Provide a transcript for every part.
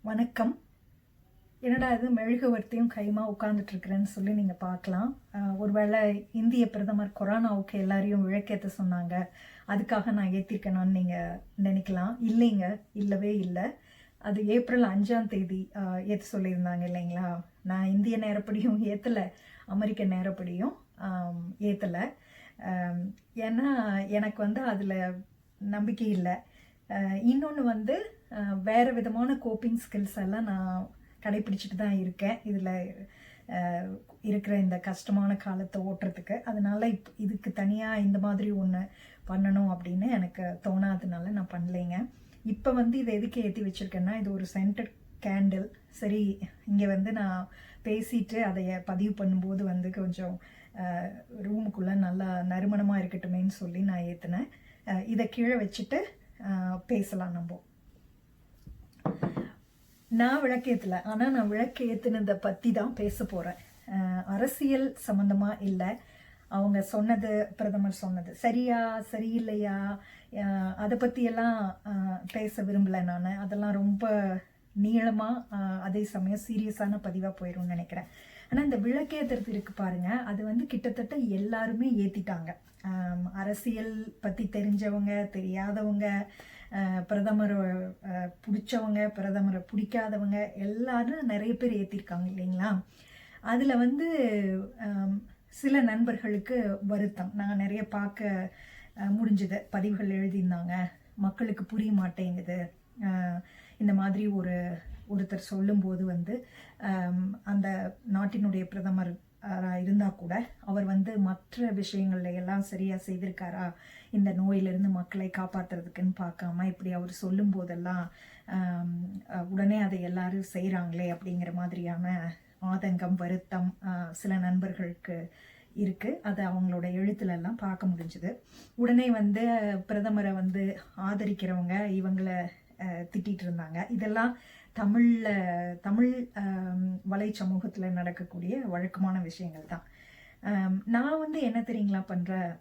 வணக்கம். என்னடா இது மெழுகுவர்த்தியும் கைமா உட்கார்ந்துட்டு இருக்கிறேன்னு சொல்லி நீங்கள் பார்க்கலாம். ஒருவேளை இந்திய பிரதமர் கொரோனாவுக்கு எல்லாரையும் விளக்கேற்ற சொன்னாங்க, அதுக்காக நான் ஏற்றிருக்கேனான்னு நீங்கள் நினைக்கலாம். இல்லைங்க, இல்லவே இல்லை. அது ஏப்ரல் 5ஆம் தேதி ஏற்ற சொல்லியிருந்தாங்க இல்லைங்களா. நான் இந்திய நேரப்படியும் ஏற்றலை, அமெரிக்க நேரப்படியும் ஏற்றலை. ஏன்னா எனக்கு அதில் நம்பிக்கை இல்லை. இன்னொன்று வேறு விதமான கோப்பிங் ஸ்கில்ஸ் எல்லாம் நான் கடைப்பிடிச்சிட்டு தான் இருக்கேன் இதில் இருக்கிற இந்த கஷ்டமான காலத்தை ஓட்டுறதுக்கு. அதனால் இதுக்கு தனியாக இந்த மாதிரி ஒன்று பண்ணணும் அப்படின்னு எனக்கு தோணாததுனால நான் பண்ணலைங்க. இப்போ இதை எதுக்கு ஏற்றி வச்சுருக்கேன்னா, இது ஒரு சென்டட் கேண்டில். சரி, இங்கே நான் பேசிட்டு அதை பதிவு பண்ணும்போது கொஞ்சம் ரூமுக்குள்ளே நல்லா நறுமணமாக இருக்கட்டுமேன்னு சொல்லி நான் ஏற்றினேன். இதை கீழே வச்சுட்டு பேசலாம். நான் விளக்கேற்றல, ஆனால் நான் விளக்கு ஏற்றினதை பற்றி தான் பேச போகிறேன். அரசியல் சம்மந்தமாக இல்லை. அவங்க சொன்னது, பிரதமர் சொன்னது சரியா சரியில்லையா, அதை பற்றியெல்லாம் பேச விரும்பலை நான். அதெல்லாம் ரொம்ப நீளமாக, அதே சமயம் சீரியஸான பதிவாக போயிடும்னு நினைக்கிறேன். ஆனால் இந்த விளக்கேற்றுறது இருக்கு பாருங்க, அது கிட்டத்தட்ட எல்லாருமே ஏற்றிட்டாங்க. அரசியல் பற்றி தெரிஞ்சவங்க, தெரியாதவங்க, பிரதமரை பிடிச்சவங்க, பிரதமரை பிடிக்காதவங்க, எல்லாரும் நிறைய பேர் ஏற்றிருக்காங்க இல்லைங்களா. அதில் சில நண்பர்களுக்கு வருத்தம் நான் நிறைய பார்க்க முடிஞ்சது. பதிவுகள் எழுதியிருந்தாங்க, மக்களுக்கு புரிய மாட்டேங்குது. இந்த மாதிரி ஒருத்தர் சொல்லும்போது அந்த நாட்டினுடைய பிரதமர் இருந்தால் கூட அவர் மற்ற விஷயங்கள்ல எல்லாம் சரியாக செய்திருக்காரா, இந்த நோயிலிருந்து மக்களை காப்பாற்றுறதுக்குன்னு பார்க்காம இப்படி அவர் சொல்லும் போதெல்லாம் உடனே அதை எல்லாரும் செய்கிறாங்களே அப்படிங்கிற மாதிரியான ஆதங்கம், வருத்தம் சில நண்பர்களுக்கு இருக்குது. அதை அவங்களோட எழுத்துலெல்லாம் பார்க்க முடிஞ்சுது. உடனே பிரதமரை ஆதரிக்கிறவங்க இவங்களை திட்டிகிட்டு இருந்தாங்க. இதெல்லாம் தமிழ் வலை சமூகத்தில் நடக்கக்கூடிய வழக்கமான விஷயங்கள் தான். நான் என்ன தெரியுங்களா பண்ணுறேன்,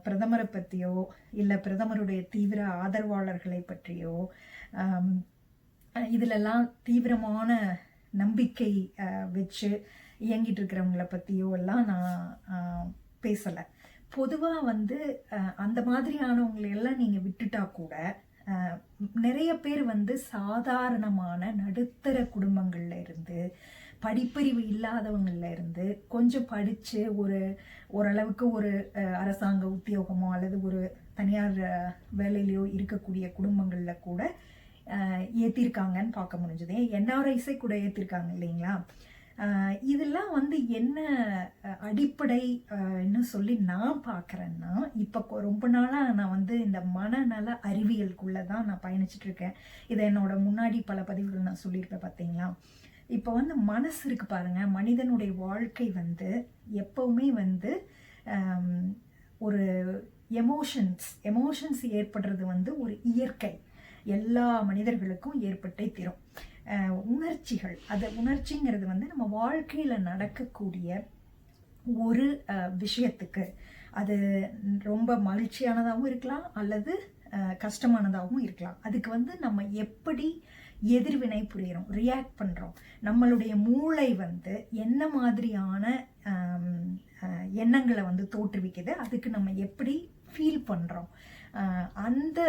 பிரதமரை பற்றியோ இல்லை பிரதமருடைய தீவிர ஆதரவாளர்களை பற்றியோ இதிலெல்லாம் தீவிரமான நம்பிக்கை வச்சு இயங்கிட்டு இருக்கிறவங்கள பற்றியோ எல்லாம் நான் பேசலை. பொதுவாக அந்த மாதிரியானவங்களையெல்லாம் நீங்கள் விட்டுட்டா கூட நிறைய பேர் சாதாரணமான நடுத்தர குடும்பங்கள்ல இருந்து, படிப்பறிவு இல்லாதவங்கள்ல இருந்து, கொஞ்சம் படித்து ஓரளவுக்கு ஒரு அரசாங்க உத்தியோகமோ அல்லது ஒரு தனியார் வேலையிலையோ இருக்கக்கூடிய குடும்பங்களில் கூட ஏற்றிருக்காங்கன்னு பார்க்க முடிஞ்சது. என்ஆர்ஐஸை கூட ஏற்றிருக்காங்க இல்லைங்களா. இதெல்லாம் என்ன அடிப்படை என்ன சொல்லி நான் பார்க்குறேன்னா, இப்போ ரொம்ப நாளாக நான் இந்த மனநல அறிவியலுக்குள்ளே தான் நான் பயணிச்சுட்டு இருக்கேன். இதை என்னோட முன்னாடி பல பதிவுகள் நான் சொல்லியிருப்பேன் பார்த்தீங்களா. இப்போ மனசு இருக்கு பாருங்க, மனிதனுடைய வாழ்க்கை எப்பவுமே ஒரு எமோஷன்ஸ் ஏற்படுறது ஒரு இயற்கை, எல்லா மனிதர்களுக்கும் ஏற்பட்டே தீரும். உணர்ச்சிகள், உணர்ச்சிங்கிறது நம்ம வாழ்க்கையில் நடக்கக்கூடிய ஒரு விஷயத்துக்கு அது ரொம்ப மகிழ்ச்சியானதாகவும் இருக்கலாம் அல்லது கஷ்டமானதாகவும் இருக்கலாம். அதுக்கு நம்ம எப்படி எதிர்வினை புரிகிறோம், ரியாக்ட் பண்ணுறோம், நம்மளுடைய மூளை என்ன மாதிரியான எண்ணங்களை தோற்றுவிக்குது, அதுக்கு நம்ம எப்படி ஃபீல் பண்ணுறோம், அந்த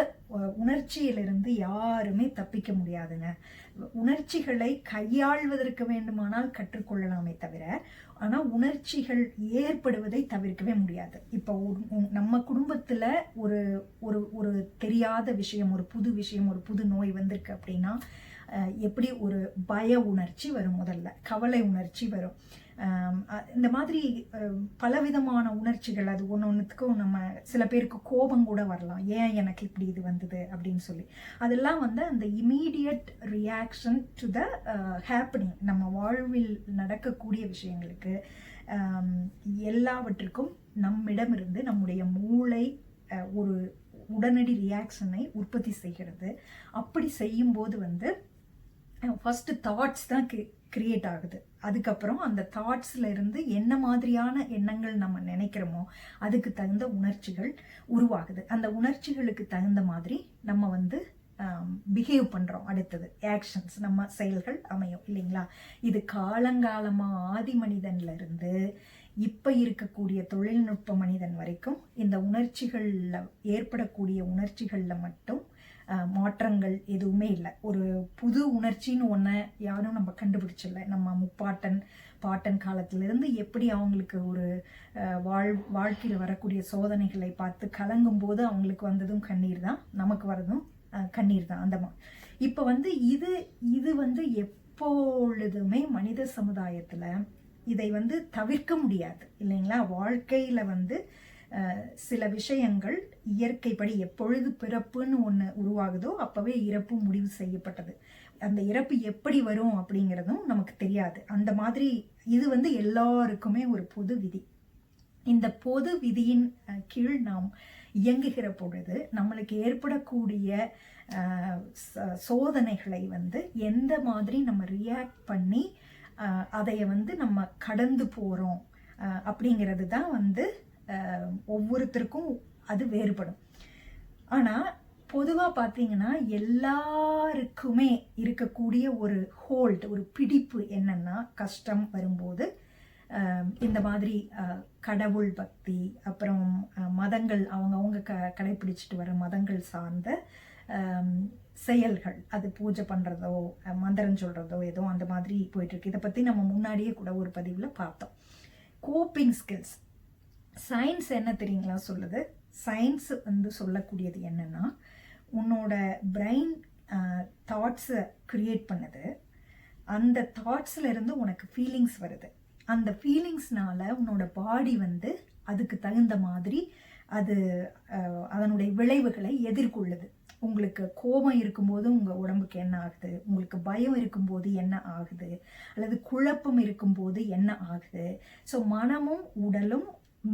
உணர்ச்சியிலிருந்து யாருமே தப்பிக்க முடியாதுங்க. உணர்ச்சிகளை கையாள்வதற்கு வேண்டுமானால் கற்றுக்கொள்ளலாமே தவிர, ஆனால் உணர்ச்சிகள் ஏற்படுவதை தவிர்க்கவே முடியாது. இப்போ நம்ம குடும்பத்தில் ஒரு ஒரு ஒரு தெரியாத விஷயம், ஒரு புது விஷயம், ஒரு புது நோய் வந்திருக்கு அப்படின்னா எப்படி ஒரு பய உணர்ச்சி வரும், முதல்ல கவலை உணர்ச்சி வரும். இந்த மாதிரி பலவிதமான உணர்ச்சிகள், அது ஒன்றுத்துக்கும் நம்ம சில பேருக்கு கோபம் கூட வரலாம், ஏன் எனக்கு இப்படி இது வந்தது அப்படின்னு சொல்லி. அதெல்லாம் அந்த immediate reaction to the happening, நம்ம வாழ்வில் நடக்கக்கூடிய விஷயங்களுக்கு எல்லாவற்றுக்கும் நம்மிடமிருந்து நம்முடைய மூளை ஒரு உடனடி ரியாக்ஷனை உற்பத்தி செய்கிறது. அப்படி செய்யும்போது ஃபர்ஸ்ட் தாட்ஸ் தான் கிரியேட் ஆகுது. அதுக்கப்புறம் அந்த தாட்ஸ்ல இருந்து என்ன மாதிரியான எண்ணங்கள் நம்ம நினைக்கிறோமோ அதுக்கு தகுந்த உணர்ச்சிகள் உருவாகுது. அந்த உணர்ச்சிகளுக்கு தகுந்த மாதிரி நம்ம பிஹேவ் பண்ணுறோம். அடுத்தது ஆக்ஷன்ஸ், நம்ம செயல்கள் அமையும் இல்லைங்களா? இது காலங்காலமாக ஆதி மனிதன்ல இருந்து இப்போ இருக்கக்கூடிய தொழில்நுட்ப மனிதன் வரைக்கும் இந்த உணர்ச்சிகளில் ஏற்படக்கூடிய உணர்ச்சிகளில் மட்டும் மாற்றங்கள் எதுவுமே இல்லை. ஒரு புது உணர்ச்சின்னு ஒன்றை யாரும் நம்ம கண்டுபிடிச்சிடல. நம்ம பாட்டன் காலத்திலிருந்து எப்படி அவங்களுக்கு ஒரு வாழ்க்கையில் வரக்கூடிய சோதனைகளை பார்த்து கலங்கும் போது அவங்களுக்கு வந்ததும் கண்ணீர் தான், நமக்கு வரதும் கண்ணீர் தான். அந்த இப்போ இது எப்பொழுதுமே மனித சமுதாயத்தில் இதை தவிர்க்க முடியாது இல்லைங்களா? வாழ்க்கையில் சில விஷயங்கள் இயற்கைப்படி எப்பொழுது பிறப்புன்னு ஒன்று உருவாகுதோ அப்போவே இறப்பு முடிவு செய்யப்பட்டது. அந்த இறப்பு எப்படி வரும் அப்படிங்கிறதும் நமக்கு தெரியாது. அந்த மாதிரி இது எல்லாருக்குமே ஒரு பொது விதி. இந்த பொது விதியின் கீழ் நாம் இயங்குகிற பொழுது நம்மளுக்கு ஏற்படக்கூடிய சோதனைகளை எந்த மாதிரி நம்ம ரியாக்ட் பண்ணி அதைய நம்ம கடந்து போகிறோம் அப்படிங்கிறது தான் ஒவ்வொருத்தருக்கும் அது வேறுபடும். ஆனால் பொதுவாக பார்த்தீங்கன்னா எல்லாருக்குமே இருக்கக்கூடிய ஒரு ஹோல்ட், ஒரு பிடிப்பு என்னன்னா, கஷ்டம் வரும்போது இந்த மாதிரி கடவுள் பக்தி, அப்புறம் மதங்கள் அவங்கவுங்க கடைப்பிடிச்சிட்டு வர மதங்கள் சார்ந்த செயல்கள், அது பூஜை பண்ணுறதோ மந்திரம் சொல்கிறதோ ஏதோ அந்த மாதிரி போயிட்டுருக்கு. இதை பற்றி நம்ம முன்னாடியே கூட ஒரு பதிவில் பார்த்தோம். கோப்பிங் ஸ்கில்ஸ், சயின்ஸ் என்ன தெரியுங்களா சொல்லுது? சயின்ஸ் சொல்லக்கூடியது என்னன்னா, உன்னோட பிரெயின் தாட்ஸை கிரியேட் பண்ணுது. அந்த தாட்ஸ்ல இருந்து உனக்கு ஃபீலிங்ஸ் வருது. அந்த ஃபீலிங்ஸ்னால உன்னோட பாடி அதுக்கு தகுந்த மாதிரி அது அதனுடைய விளைவுகளை எதிர்கொள்ளுது. உங்களுக்கு கோபம் இருக்கும்போது உங்கள் உடம்புக்கு என்ன ஆகுது, உங்களுக்கு பயம் இருக்கும்போது என்ன ஆகுது, அல்லது குழப்பம் இருக்கும்போது என்ன ஆகுது. ஸோ மனமும் உடலும்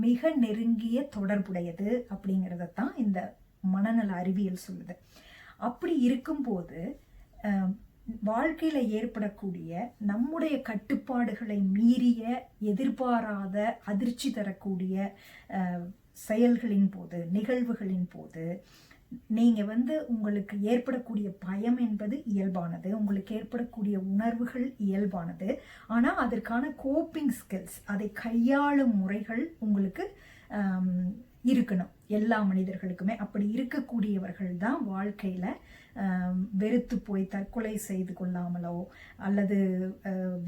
மிக நெருங்கிய தொடர்புடையது அப்படிங்கிறதான் இந்த மனநல அறிவியல் சொல்லுது. அப்படி இருக்கும்போது வாழ்க்கையில் ஏற்படக்கூடிய நம்முடைய கட்டுப்பாடுகளை மீறிய எதிர்பாராத அதிர்ச்சி தரக்கூடிய செயல்களின் போது, நிகழ்வுகளின் போது நீங்கள் உங்களுக்கு ஏற்படக்கூடிய பயம் என்பது இயல்பானது, உங்களுக்கு ஏற்படக்கூடிய உணர்வுகள் இயல்பானது. ஆனால் அதற்கான கோப்பிங் ஸ்கில்ஸ், அதை கையாளும் முறைகள் உங்களுக்கு இருக்கணும். எல்லா மனிதர்களுக்குமே அப்படி இருக்கக்கூடியவர்கள் தான் வாழ்க்கையில் வெறுத்து போய் தற்கொலை செய்து கொள்ளாமலோ அல்லது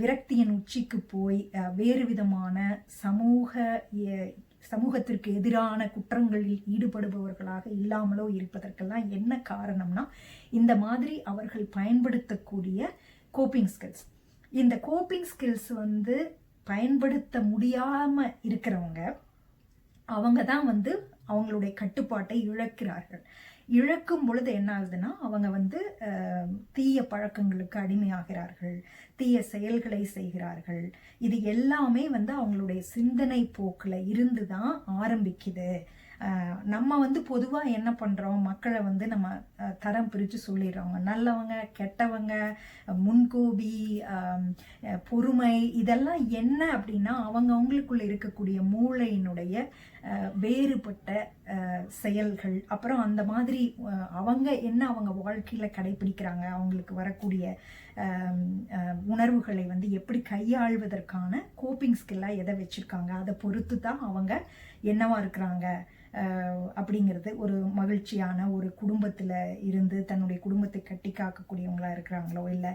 விரக்தியின் உச்சிக்கு போய் வேறு விதமான சமூகத்திற்கு எதிரான குற்றங்களில் ஈடுபடுபவர்களாக இல்லாமலோ இருப்பதற்கெல்லாம் என்ன காரணம்னா, இந்த மாதிரி அவர்கள் பயன்படுத்தக்கூடிய கோப்பிங் ஸ்கில்ஸ். இந்த கோப்பிங் ஸ்கில்ஸ் பயன்படுத்த முடியாம இருக்கிறவங்க, அவங்க தான் அவங்களுடைய கட்டுப்பாட்டை இழக்கிறார்கள். இழக்கும் பொழுது என்ன ஆகுதுன்னா, அவங்க தீய பழக்கங்களுக்கு அடிமையாகிறார்கள், தீய செயல்களை செய்கிறார்கள். இது எல்லாமே அவங்களுடைய சிந்தனை போக்கில் இருந்து தான் ஆரம்பிக்குது. நம்ம பொதுவாக என்ன பண்ணுறோம், மக்களை நம்ம தரம் பிரித்து சொல்லிடுறோங்க. நல்லவங்க, கெட்டவங்க, முன்கோபி, பொறுமை, இதெல்லாம் என்ன அப்படின்னா அவங்களுக்குள்ள இருக்கக்கூடிய மூளையினுடைய வேறுபட்ட செயல்கள். அப்புறம் அந்த மாதிரி அவங்க வாழ்க்கையில் கடைபிடிக்கிறாங்க, அவங்களுக்கு வரக்கூடிய உணர்வுகளை எப்படி கையாள்வதற்கான கோப்பிங் ஸ்கில்லாக எதை வச்சுருக்காங்க, அதை பொறுத்து தான் அவங்க என்னவா இருக்கிறாங்க அப்படிங்கிறது. ஒரு மகிழ்ச்சியான ஒரு குடும்பத்தில் இருந்து தன்னுடைய குடும்பத்தை கட்டி காக்கக்கூடியவங்களா இருக்கிறாங்களோ, இல்லை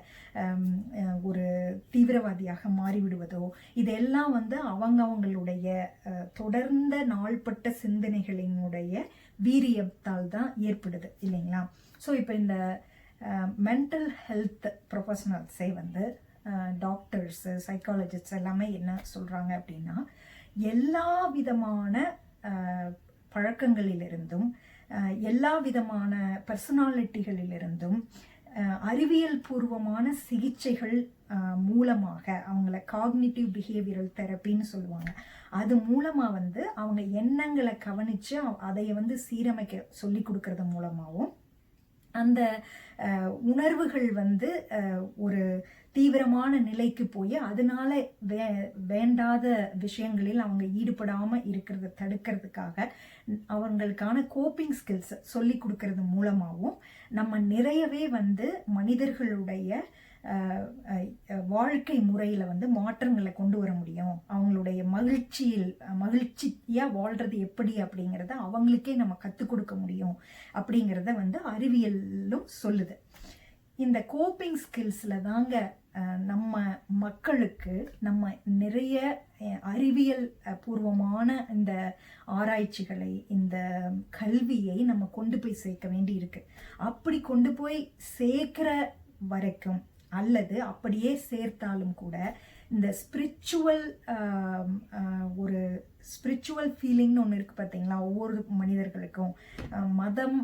ஒரு தீவிரவாதியாக மாறிவிடுவதோ, இதெல்லாம் அவங்களுடைய தொடர்ந்த நாள்பட்ட சிந்தனைகளினுடைய வீரியத்தால் தான் ஏற்படுது இல்லைங்களா? ஸோ இப்போ இந்த மென்டல் ஹெல்த் ப்ரொஃபஷனல்ஸே டாக்டர்ஸு, சைக்காலஜிஸ்ட் எல்லாமே என்ன சொல்கிறாங்க அப்படின்னா, எல்லா விதமான பழக்கங்களிலிருந்தும் எல்லா விதமான பர்சனாலிட்டிகளிலிருந்தும் அறிவியல் பூர்வமான சிகிச்சைகள் மூலமாக அவங்கள காக்னிட்டிவ் பிஹேவியரல் தெரப்பின்னு சொல்லுவாங்க. அது மூலமாக அவங்க எண்ணங்களை கவனித்து அதை சீரமைக்க சொல்லி கொடுக்கறது மூலமாகவும் அந்த உணர்வுகள் ஒரு தீவிரமான நிலைக்கு போய் அதனால வேண்டாத விஷயங்களில் அவங்க ஈடுபடாம இருக்கிறத தடுக்கிறதுக்காக அவங்களுக்கான கோப்பிங் ஸ்கில்ஸ் சொல்லி கொடுக்கறது மூலமாகவும் நம்ம நிறையவே வந்து மனிதர்களுடைய வாழ்க்கை முறையில வந்து மாற்றங்களை கொண்டு வர முடியும். அவங்களுடைய மகிழ்ச்சியா வாழ்றது எப்படி அப்படிங்கிறத அவங்களுக்கே நம்ம கற்றுக் கொடுக்க முடியும் அப்படிங்கிறத வந்து அறிவியலும் சொல்லுது. இந்த கோப்பிங் ஸ்கில்ஸில் தாங்க நம்ம மக்களுக்கு நம்ம நிறைய அறிவியல் பூர்வமான இந்த ஆராய்ச்சிகளை, இந்த கல்வியை நம்ம கொண்டு போய் சேர்க்க வேண்டி இருக்கு. அப்படி கொண்டு போய் சேர்க்கிற வரைக்கும் அல்லது அப்படியே சேர்த்தாலும் கூட இந்த ஒரு ஸ்பிரிச்சுவல் ஃபீலிங்னு ஒன்று இருக்குது பார்த்தீங்களா, ஒவ்வொரு மனிதர்களுக்கும் மதம்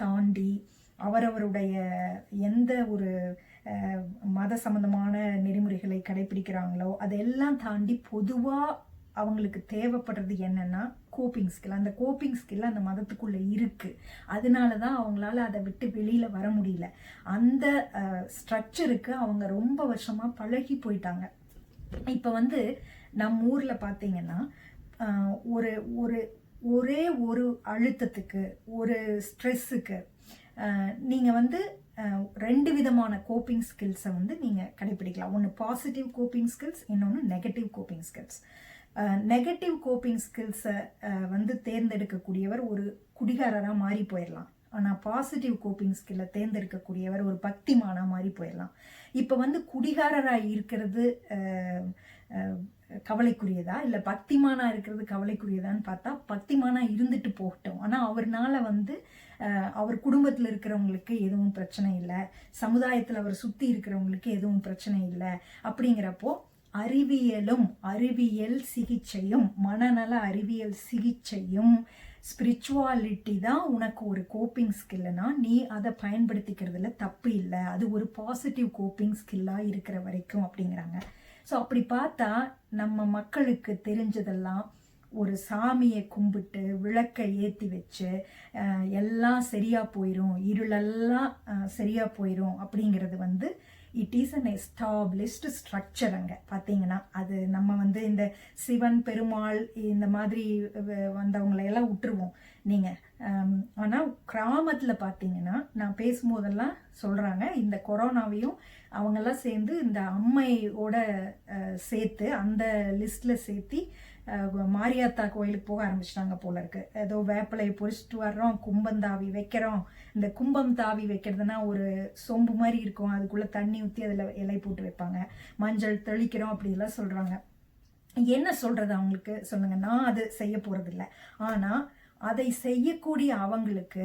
தாண்டி அவரவருடைய எந்த ஒரு மத சம்பந்தமான நெறிமுறைகளை கடைபிடிக்கிறாங்களோ அதெல்லாம் தாண்டி பொதுவாக அவங்களுக்கு தேவைப்படுறது என்னன்னா கோப்பிங் ஸ்கில். அந்த கோப்பிங் ஸ்கில் அந்த மதத்துக்குள்ளே இருக்குது. அதனால தான் அவங்களால அதை விட்டு வெளியில் வர முடியல. அந்த ஸ்ட்ரக்சருக்கு அவங்க ரொம்ப வருஷமாக பழகி போயிட்டாங்க. இப்போ வந்து நம்ம ஊரில் பார்த்தீங்கன்னா ஒரே ஒரு அழுத்தத்துக்கு, ஒரு ஸ்ட்ரெஸ்ஸுக்கு நீங்கள் வந்து 2 விதமான கோப்பிங் ஸ்கில்ஸை வந்து நீங்கள் கடைபிடிக்கலாம். ஒன்று பாசிட்டிவ் கோப்பிங் ஸ்கில்ஸ், இன்னொன்று negative coping skills. Negative coping ஸ்கில்ஸை வந்து தேர்ந்தெடுக்கக்கூடியவர் ஒரு குடிகாரராக மாறி போயிடலாம். ஆனால் பாசிட்டிவ் கோப்பிங் ஸ்கில்லை தேர்ந்தெடுக்கக்கூடியவர் ஒரு பக்திமானாக மாறி போயிடலாம். இப்போ வந்து குடிகாரராக இருக்கிறது கவலைக்குரியதா இல்லை பக்திமானாக இருக்கிறது கவலைக்குரியதான்னு பார்த்தா பக்திமானாக இருந்துட்டு போகட்டும். ஆனால் அவர்னால வந்து அவர் குடும்பத்தில் இருக்கிறவங்களுக்கு எதுவும் பிரச்சனை இல்லை, சமுதாயத்தில் அவர் சுற்றி இருக்கிறவங்களுக்கு எதுவும் பிரச்சனை இல்லை. அப்படிங்கிறப்போ அறிவியல் சிகிச்சையும், மனநல அறிவியல் சிகிச்சையும், ஸ்பிரிச்சுவாலிட்டி தான் உனக்கு ஒரு கோப்பிங் ஸ்கில்னா நீ அதை பயன்படுத்திக்கிறதுல தப்பு இல்லை. அது ஒரு பாசிட்டிவ் கோப்பிங் ஸ்கில்லாக இருக்கிற வரைக்கும் அப்படிங்கிறாங்க. ஸோ அப்படி பார்த்தா நம்ம மக்களுக்கு தெரிஞ்சதெல்லாம் ஒரு சாமியை கும்பிட்டு விளக்கை ஏற்றி வச்சு எல்லாம் சரியாக போயிடும், இருளெல்லாம் சரியாக போயிடும் அப்படிங்கிறது வந்து it is an established structure. அங்கே பார்த்தீங்கன்னா அது நம்ம வந்து இந்த சிவன் பெருமாள் இந்த மாதிரி வந்தவங்களையெல்லாம் விட்டுருவோம் நீங்கள். ஆனால் கிராமத்தில் பார்த்தீங்கன்னா நான் பேசும்போதெல்லாம் சொல்கிறாங்க, இந்த கொரோனாவையும் அவங்கெல்லாம் சேர்ந்து இந்த அம்மையோட சேர்த்து அந்த லிஸ்ட்டில் சேர்த்தி மாரியாத்தா கோயிலுக்கு போக ஆரம்பிச்சிட்டாங்க போல இருக்கு. ஏதோ வேப்பிலையை பொறிச்சிட்டு வர்றோம், கும்பந்தாவி வைக்கிறோம். இந்த கும்பம் தாவி வைக்கிறதுனா ஒரு சொம்பு மாதிரி இருக்கும், அதுக்குள்ளே தண்ணி ஊற்றி அதில் இலை போட்டு வைப்பாங்க, மஞ்சள் தெளிக்கிறோம் அப்படிலாம் சொல்கிறாங்க. என்ன சொல்கிறது அவங்களுக்கு சொல்லுங்கள். நான் அது செய்ய போகிறதில்ல. ஆனால் அதை செய்யக்கூடிய அவங்களுக்கு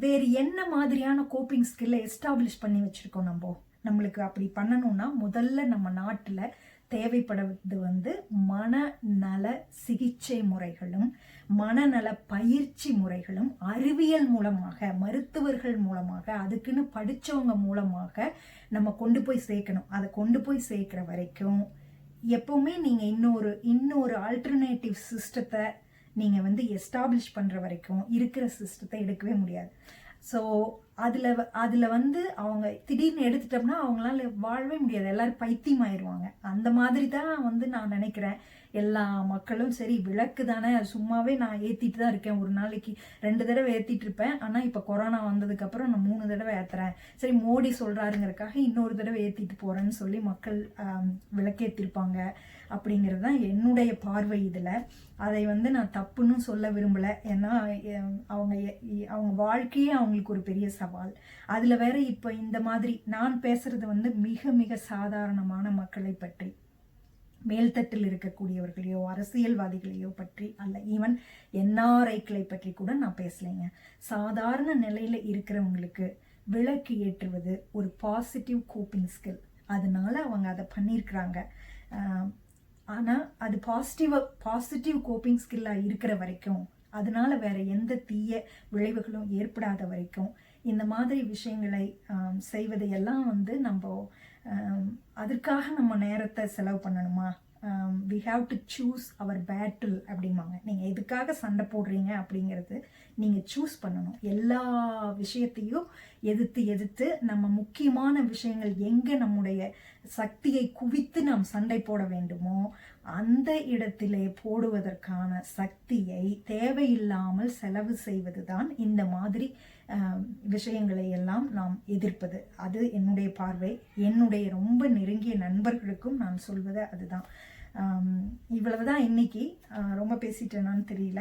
வேறு என்ன மாதிரியான கோப்பிங் ஸ்கில்லை எஸ்டாப்ளிஷ் பண்ணி வச்சுருக்கோம் நம்மளுக்கு அப்படி பண்ணணும்னா முதல்ல நம்ம நாட்டில் தேவைப்படுவது வந்து மனநல சிகிச்சை முறைகளும் மனநல பயிற்சி முறைகளும் அறிவியல் மூலமாக, மருத்துவர்கள் மூலமாக, அதுக்குன்னு படித்தவங்க மூலமாக நம்ம கொண்டு போய் சேர்க்கணும். அதை கொண்டு போய் சேர்க்கிற வரைக்கும் எப்பவுமே நீங்கள் இன்னொரு ஆல்டர்னேட்டிவ் சிஸ்டத்தை நீங்கள் வந்து எஸ்டாப்ளிஷ் பண்ணுற வரைக்கும் இருக்கிற சிஸ்டத்தை எடுக்கவே முடியாது. ஸோ அதில் வந்து அவங்க திடீர்னு எடுத்துட்டோம்னா அவங்களால வாழவே முடியாது, எல்லோரும் பைத்தியமாயிருவாங்க. அந்த மாதிரி தான் வந்து நான் நினைக்கிறேன். எல்லா மக்களும் சரி, விளக்கு தானே, அது சும்மாவே நான் ஏற்றிட்டு தான் இருக்கேன், ஒரு நாளைக்கு 2 தடவை ஏற்றிட்டு இருப்பேன். ஆனால் இப்போ கொரோனா வந்ததுக்கப்புறம் நான் 3 தடவை ஏற்றுறேன். சரி, மோடி சொல்கிறாருங்கிறதுக்காக இன்னொரு தடவை ஏற்றிட்டு போகிறேன்னு சொல்லி மக்கள் விளக்கேற்றிருப்பாங்க. அப்படிங்கிறது தான் என்னுடைய பார்வை. இதில் அதை வந்து நான் தப்புன்னு சொல்ல விரும்பலை. ஏன்னா அவங்க வாழ்க்கையே அவங்களுக்கு ஒரு பெரிய சவால். அதில் வேற இப்போ இந்த மாதிரி நான் பேசுறது வந்து மிக மிக சாதாரணமான மக்களை பற்றி, மேல்தட்டில் இருக்கக்கூடியவர்களையோ அரசியல்வாதிகளையோ பற்றி அல்ல, ஈவன் என்ஆர்ஐக்களை பற்றி கூட நான் பேசலைங்க. சாதாரண நிலையில் இருக்கிறவங்களுக்கு விளக்கு ஏற்றுவது ஒரு பாசிட்டிவ் கோப்பிங் ஸ்கில். அதனால அவங்க அதை பண்ணியிருக்கிறாங்க. ஆனால் அது பாசிட்டிவ் கோப்பிங் ஸ்கில்லாக இருக்கிற வரைக்கும், அதனால வேற எந்த தீய விளைவுகளும் ஏற்படாத வரைக்கும் இந்த மாதிரி விஷயங்களை செய்வதையெல்லாம் வந்து நம்ம அதற்காக நம்ம நேரத்தை செலவு பண்ணணுமா we have to choose our battle அப்படிம்பாங்க. நீங்கள் எதுக்காக சண்டை போடுறீங்க அப்படிங்கிறது நீங்கள் சூஸ் பண்ணணும். எல்லா விஷயத்தையும் எதிர்த்து நம்ம முக்கியமான விஷயங்கள் எங்கே நம்முடைய சக்தியை குவித்து நாம் சண்டை போட வேண்டுமோ அந்த இடத்திலே போடுவதற்கான சக்தியை தேவையில்லாமல் செலவு செய்வது தான் இந்த மாதிரி விஷயங்களை எல்லாம் நாம் எதிர்ப்பது. அது என்னுடைய பார்வை. என்னுடைய ரொம்ப நெருங்கிய நண்பர்களுக்கும் நான் சொல்வது அதுதான். இவ்வளவுதான் இன்னைக்கு. ரொம்ப பேசிட்டேனான்னு தெரியல,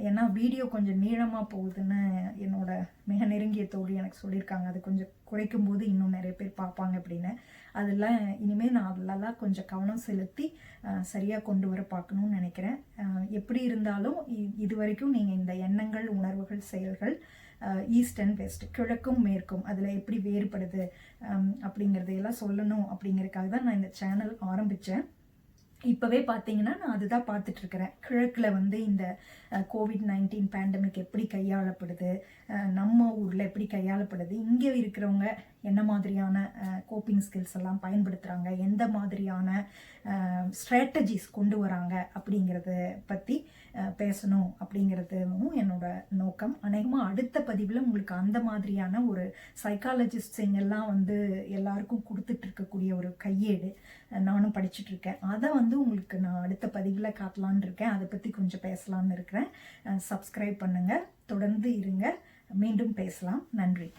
ஏன்னா வீடியோ கொஞ்சம் நீளமாக போகுதுன்னு என்னோட மிக நெருங்கிய தோழி எனக்கு சொல்லியிருக்காங்க. அது கொஞ்சம் குறைக்கும் போது இன்னும் நிறைய பேர் பார்ப்பாங்க அப்படின்னு. அதெல்லாம் இனிமேல் நான் அதிலெல்லாம் கொஞ்சம் கவனம் செலுத்தி சரியாக கொண்டு வர பார்க்கணும்னு நினைக்கிறேன். எப்படி இருந்தாலும் இது வரைக்கும் நீங்கள் இந்த எண்ணங்கள், உணர்வுகள், செயல்கள் ஈஸ்ட் அண்ட் வெஸ்ட், கிழக்கும் மேற்கும், அதில் எப்படி வேறுபடுது அப்படிங்கிறதையெல்லாம் சொல்லணும் அப்படிங்கிறதுக்காக தான் நான் இந்த சேனல் ஆரம்பித்தேன். இப்போவே பார்த்தீங்கன்னா நான் அதுதான் பார்த்துட்ருக்கிறேன். கிழக்கில் வந்து இந்த COVID-19 பேண்டமிக் எப்படி கையாளப்படுது, நம்ம ஊரில் எப்படி கையாளப்படுது, இங்கே இருக்கிறவங்க என்ன மாதிரியான கோப்பிங் ஸ்கில்ஸ் எல்லாம் பயன்படுத்துகிறாங்க, எந்த மாதிரியான ஸ்ட்ராட்டஜிஸ் கொண்டு வராங்க அப்படிங்கிறத பற்றி பேசணும் அப்படிங்கிறதும் என்னோட நோக்கம். அநேகமாக அடுத்த பதிவில் உங்களுக்கு அந்த மாதிரியான ஒரு சைக்காலஜிஸ்ட்ஸிங்கெல்லாம் வந்து எல்லாருக்கும் கொடுத்துட்டு இருக்கக்கூடிய ஒரு கையேடு நானும் படிச்சுட்ருக்கேன். அதை வந்து உங்களுக்கு நான் அடுத்த பதிவில் காட்டலான்னு இருக்கேன். அதை பற்றி கொஞ்சம் பேசலான்னு இருக்கிறேன். சப்ஸ்கிரைப் பண்ணுங்கள், தொடர்ந்து இருங்க, மீண்டும் பேசலாம். நன்றி.